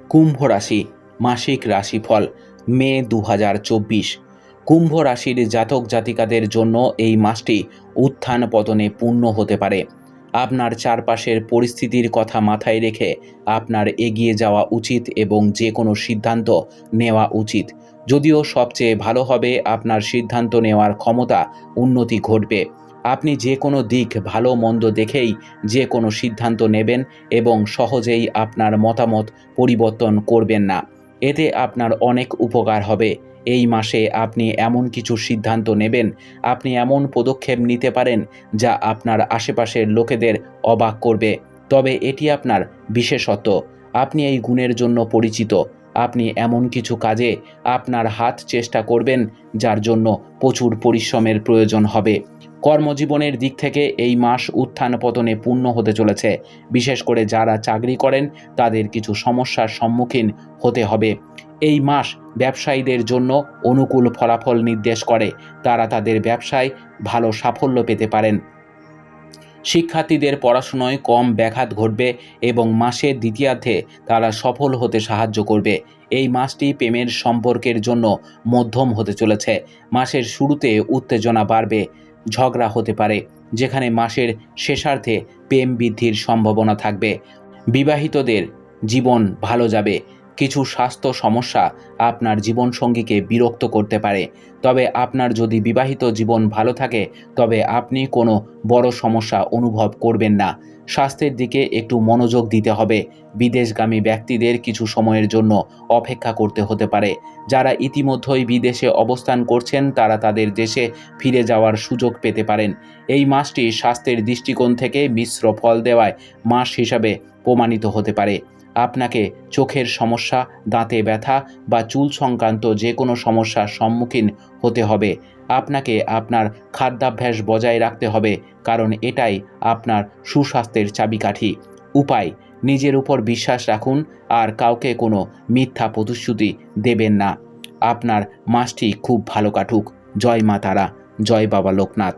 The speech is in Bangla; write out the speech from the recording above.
কুম্ভ রাশি মাসিক রাশিফল মে 2024। কুম্ভ রাশির জাতক জাতিকাদের জন্য এই মাসটি উত্থান পতনে পূর্ণ হতে পারে। আপনার চারপাশের পরিস্থিতির কথা মাথায় রেখে আপনার এগিয়ে যাওয়া উচিত এবং যে কোনো সিদ্ধান্ত নেওয়া উচিত। যদিও সবচেয়ে ভালো হবে আপনার সিদ্ধান্ত নেওয়ার ক্ষমতা উন্নতি ঘটবে। আপনি যে কোনো দিক ভালো মন্দ দেখেই যে কোনো সিদ্ধান্ত নেবেন এবং সহজেই আপনার মতামত পরিবর্তন করবেন না। এতে আপনার অনেক উপকার হবে। এই মাসে আপনি এমন কিছু সিদ্ধান্ত নেবেন, আপনি এমন পদক্ষেপ নিতে পারেন যা আপনার আশেপাশের লোকেদের অবাক করবে। তবে এটি আপনার বিশেষত্ব, আপনি এই গুণের জন্য পরিচিত। আপনি এমন কিছু কাজে আপনার হাত চেষ্টা করবেন যার জন্য প্রচুর পরিশ্রমের প্রয়োজন হবে। কর্মজীবনের দিক থেকে এই মাস উত্থান পতনে পূর্ণ হতে চলেছে। বিশেষ করে যারা চাকরি করেন তাদের কিছু সমস্যার সম্মুখীন হতে হবে। এই মাস ব্যবসায়ীদের জন্য অনুকূল ফলাফল নির্দেশ করে। তারা তাদের ব্যবসায় ভালো সাফল্য পেতে পারেন। শিক্ষার্থীদের পড়াশোনায় কম ব্যাঘাত ঘটবে এবং মাসের দ্বিতীয়ার্ধে তারা সফল হতে সাহায্য করবে। এই মাসটি প্রেমের সম্পর্কের জন্য মধ্যম হতে চলেছে। মাসের শুরুতে উত্তেজনা বাড়বে, ঝগড়া হতে পারে, যেখানে মাসের শেষার্ধে প্রেম বৃদ্ধির সম্ভাবনা থাকবে। বিবাহিতদের জীবন ভালো যাবে। কিছু স্বাস্থ্য সমস্যা আপনার জীবনসঙ্গীকে বিরক্ত করতে পারে। তবে আপনার যদি বিবাহিত জীবন ভালো থাকে তবে আপনি কোনো বড় সমস্যা অনুভব করবেন না। স্বাস্থ্যের দিকে একটু মনোযোগ দিতে হবে। বিদেশগামী ব্যক্তিদের কিছু সময়ের জন্য অপেক্ষা করতে হতে পারে। যারা ইতিমধ্যেই বিদেশে অবস্থান করছেন তারা তাদের দেশে ফিরে যাওয়ার সুযোগ পেতে পারেন। এই মাসটি স্বাস্থ্যের দৃষ্টিকোণ থেকে মিশ্র ফল দেওয়ায় মাস হিসাবে প্রমাণিত হতে পারে। আপনাকে চোখের সমস্যা, দাঁতে ব্যথা বা চুল সংক্রান্ত যে কোনো সমস্যার সম্মুখীন হতে হবে। আপনাকে আপনার খাদ্যাভ্যাস বজায় রাখতে হবে, কারণ এটাই আপনার সুস্বাস্থ্যের চাবিকাঠি। উপায়: নিজের উপর বিশ্বাস রাখুন আর কাউকে কোনো মিথ্যা প্রতিশ্রুতি দেবেন না। আপনার মাসটি খুব ভালো কাটুক। জয় মা তারা, জয় বাবা লোকনাথ।